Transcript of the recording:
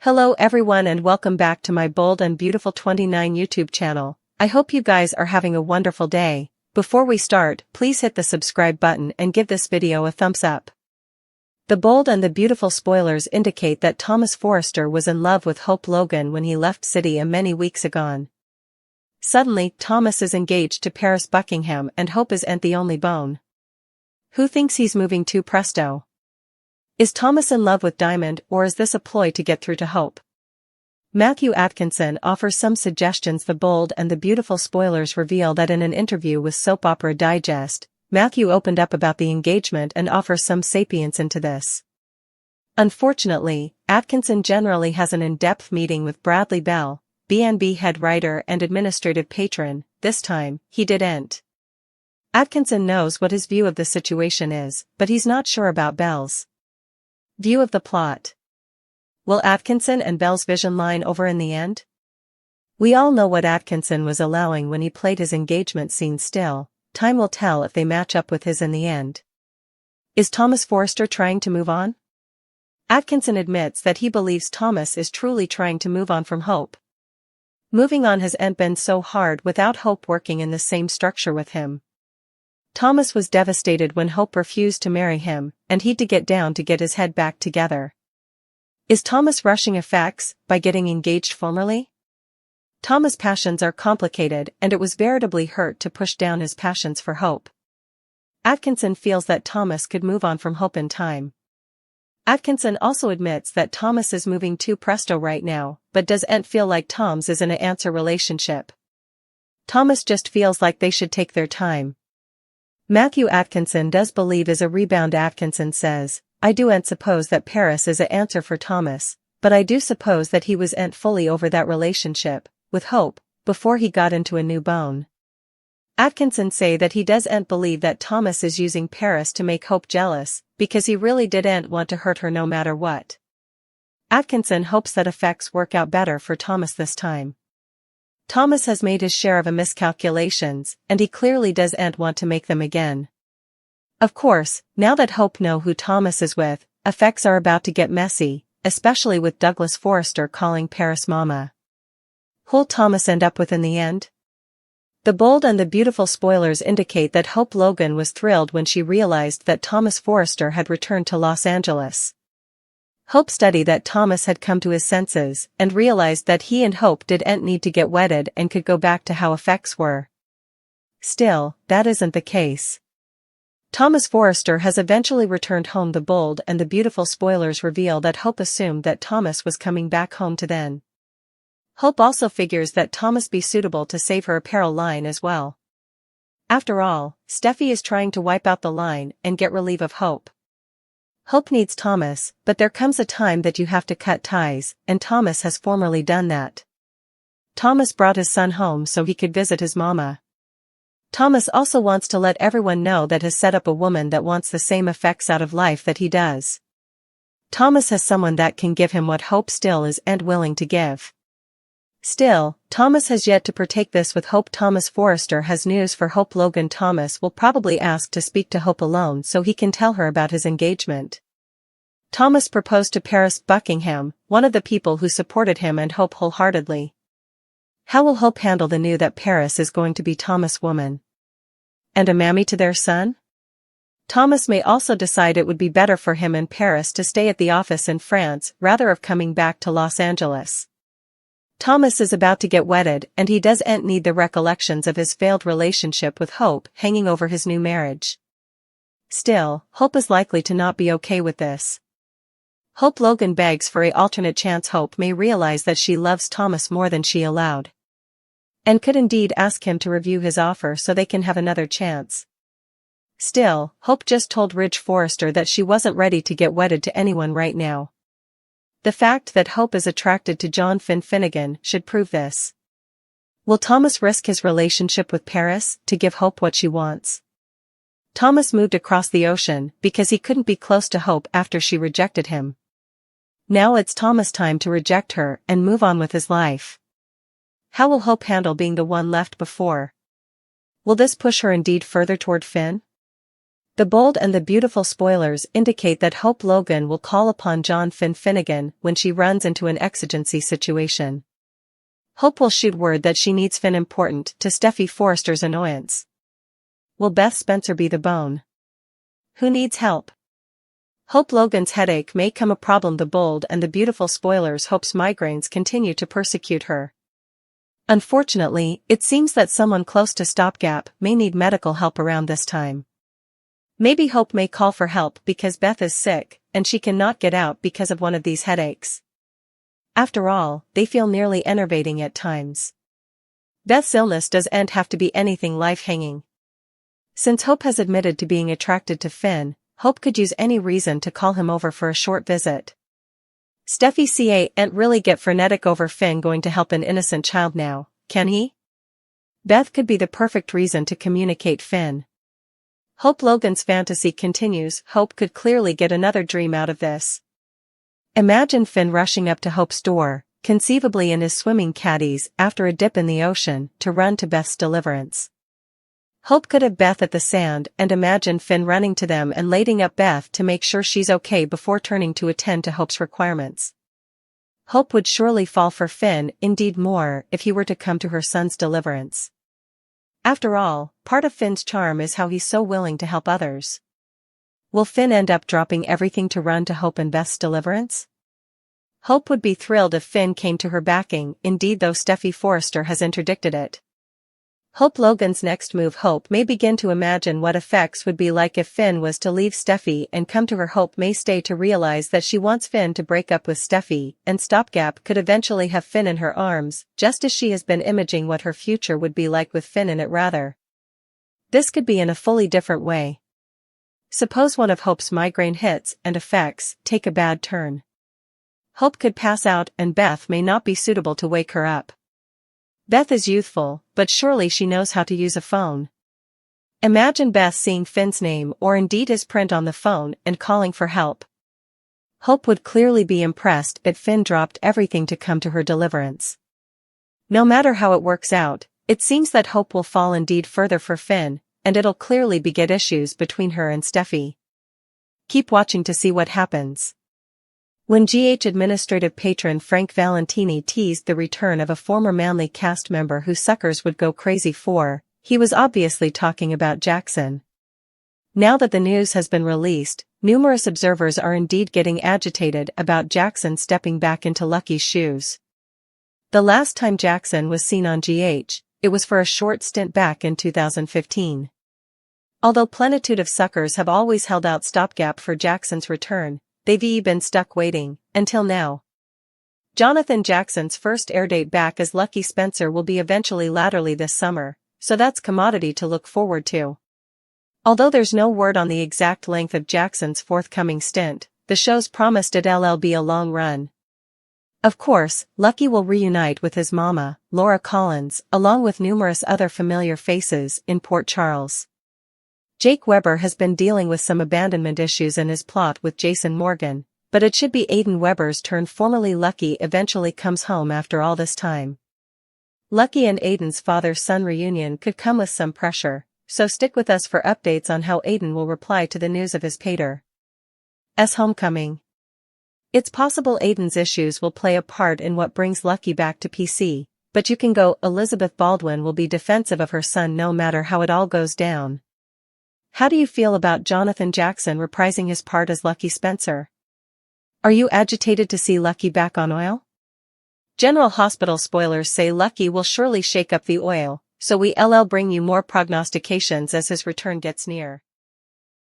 Hello everyone and welcome back to my Bold and Beautiful 29 YouTube channel. I hope you guys are having a wonderful day. Before we start, please hit the subscribe button and give this video a thumbs up. The Bold and the Beautiful spoilers indicate that Thomas Forrester was in love with Hope Logan when he left City many weeks ago. Suddenly, Thomas is engaged to Paris Buckingham and Hope isn't the only bone. Who thinks he's moving too presto? Is Thomas in love with Diamond, or is this a ploy to get through to Hope? Matthew Atkinson offers some suggestions. The Bold and the Beautiful spoilers reveal that in an interview with Soap Opera Digest, Matthew opened up about the engagement and offers some sapience into this. Unfortunately, Atkinson generally has an in-depth meeting with Bradley Bell, B&B head writer and administrative patron. This time, he didn't. Atkinson knows what his view of the situation is, but he's not sure about Bell's view of the plot. Will Atkinson and Bell's vision line over in the end? We all know what Atkinson was allowing when he played his engagement scene. Still, time will tell if they match up with his in the end. Is Thomas Forrester trying to move on? Atkinson admits that he believes Thomas is truly trying to move on from Hope. Moving on hasn't been so hard without Hope working in the same structure with him. Thomas was devastated when Hope refused to marry him, and he'd to get down to get his head back together. Is Thomas rushing effects by getting engaged formally? Thomas' passions are complicated, and it was veritably hurt to push down his passions for Hope. Atkinson feels that Thomas could move on from Hope in time. Atkinson also admits that Thomas is moving too presto right now, but doesn't feel like Tom's is in an answer relationship. Thomas just feels like they should take their time. Matthew Atkinson does believe is a rebound. Atkinson says, I do'n't suppose that Paris is a answer for Thomas, but I do suppose that he wasn't fully over that relationship with Hope before he got into a new bone. Atkinson say that he doesn't believe that Thomas is using Paris to make Hope jealous, because he really didn't want to hurt her no matter what. Atkinson hopes that effects work out better for Thomas this time. Thomas has made his share of miscalculations, and he clearly doesn't want to make them again. Of course, now that Hope know who Thomas is with, effects are about to get messy, especially with Douglas Forrester calling Paris mama. Who'll Thomas end up with in the end? The Bold and the Beautiful spoilers indicate that Hope Logan was thrilled when she realized that Thomas Forrester had returned to Los Angeles. Hope studied that Thomas had come to his senses and realized that he and Hope didn't need to get wedded and could go back to how effects were. Still, that isn't the case. Thomas Forrester has eventually returned home. The Bold and the Beautiful spoilers reveal that Hope assumed that Thomas was coming back home to then. Hope also figures that Thomas be suitable to save her apparel line as well. After all, Steffi is trying to wipe out the line and get relief of Hope. Hope needs Thomas, but there comes a time that you have to cut ties, and Thomas has formerly done that. Thomas brought his son home so he could visit his mama. Thomas also wants to let everyone know that has set up a woman that wants the same effects out of life that he does. Thomas has someone that can give him what Hope still isn't willing to give. Still, Thomas has yet to partake this with Hope. Thomas Forrester has news for Hope Logan. Thomas will probably ask to speak to Hope alone so he can tell her about his engagement. Thomas proposed to Paris Buckingham, one of the people who supported him and Hope wholeheartedly. How will Hope handle the news that Paris is going to be Thomas' woman and a mammy to their son? Thomas may also decide it would be better for him and Paris to stay at the office in France rather of coming back to Los Angeles. Thomas is about to get wedded and he doesn't need the recollections of his failed relationship with Hope hanging over his new marriage. Still, Hope is likely to not be okay with this. Hope Logan begs for an alternate chance. Hope may realize that she loves Thomas more than she allowed, and could indeed ask him to review his offer so they can have another chance. Still, Hope just told Ridge Forrester that she wasn't ready to get wedded to anyone right now. The fact that Hope is attracted to John Finnegan should prove this. Will Thomas risk his relationship with Paris to give Hope what she wants? Thomas moved across the ocean because he couldn't be close to Hope after she rejected him. Now it's Thomas' time to reject her and move on with his life. How will Hope handle being the one left before? Will this push her indeed further toward Finn? The bold and the beautiful spoilers indicate that Hope Logan will call upon John Finn Finnegan when she runs into an exigency situation. Hope will shoot word that she needs Finn important to Steffi Forrester's annoyance. Will Beth Spencer be the bone? Who needs help? Hope Logan's headache may come a problem. The bold and the beautiful spoilers Hope's migraines continue to persecute her. Unfortunately, it seems that someone close to Stopgap may need medical help around this time. Maybe Hope may call for help because Beth is sick, and she cannot get out because of one of these headaches. After all, they feel nearly enervating at times. Beth's illness doesn't have to be anything life-hanging. Since Hope has admitted to being attracted to Finn, Hope could use any reason to call him over for a short visit. Steffi can't really get frenetic over Finn going to help an innocent child now, can he? Beth could be the perfect reason to communicate Finn. Hope Logan's fantasy continues. Hope could clearly get another dream out of this. Imagine Finn rushing up to Hope's door, conceivably in his swimming caddies after a dip in the ocean, to run to Beth's deliverance. Hope could have Beth at the sand and imagine Finn running to them and lading up Beth to make sure she's okay before turning to attend to Hope's requirements. Hope would surely fall for Finn, indeed more, if he were to come to her son's deliverance. After all, part of Finn's charm is how he's so willing to help others. Will Finn end up dropping everything to run to Hope and Beth's deliverance? Hope would be thrilled if Finn came to her backing, indeed though Steffi Forrester has interdicted it. Hope Logan's next move. Hope may begin to imagine what effects would be like if Finn was to leave Steffi and come to her. Hope may stay to realize that she wants Finn to break up with Steffi, and Stopgap could eventually have Finn in her arms, just as she has been imaging what her future would be like with Finn in it rather. This could be in a fully different way. Suppose one of Hope's migraine hits and effects take a bad turn. Hope could pass out and Beth may not be suitable to wake her up. Beth is youthful, but surely she knows how to use a phone. Imagine Beth seeing Finn's name or indeed his print on the phone and calling for help. Hope would clearly be impressed that Finn dropped everything to come to her deliverance. No matter how it works out, it seems that Hope will fall indeed further for Finn, and it'll clearly beget issues between her and Steffi. Keep watching to see what happens. When GH administrative patron Frank Valentini teased the return of a former Manly cast member who suckers would go crazy for, he was obviously talking about Jackson. Now that the news has been released, numerous observers are indeed getting agitated about Jackson stepping back into Lucky's shoes. The last time Jackson was seen on GH, it was for a short stint back in 2015. Although plenitude of suckers have always held out stopgap for Jackson's return, they've been stuck waiting, until now. Jonathan Jackson's first airdate back as Lucky Spencer will be eventually latterly this summer, so that's commodity to look forward to. Although there's no word on the exact length of Jackson's forthcoming stint, the show's promised it'll be a long run. Of course, Lucky will reunite with his mama, Laura Collins, along with numerous other familiar faces in Port Charles. Jake Weber has been dealing with some abandonment issues in his plot with Jason Morgan, but it should be Aiden Weber's turn. Formerly Lucky eventually comes home after all this time. Lucky and Aiden's father-son reunion could come with some pressure, so stick with us for updates on how Aiden will reply to the news of his pater's homecoming. It's possible Aiden's issues will play a part in what brings Lucky back to PC, but you can go Elizabeth Baldwin will be defensive of her son no matter how it all goes down. How do you feel about Jonathan Jackson reprising his part as Lucky Spencer? Are you agitated to see Lucky back on oil? General Hospital spoilers say Lucky will surely shake up the oil, so we'll bring you more prognostications as his return gets near.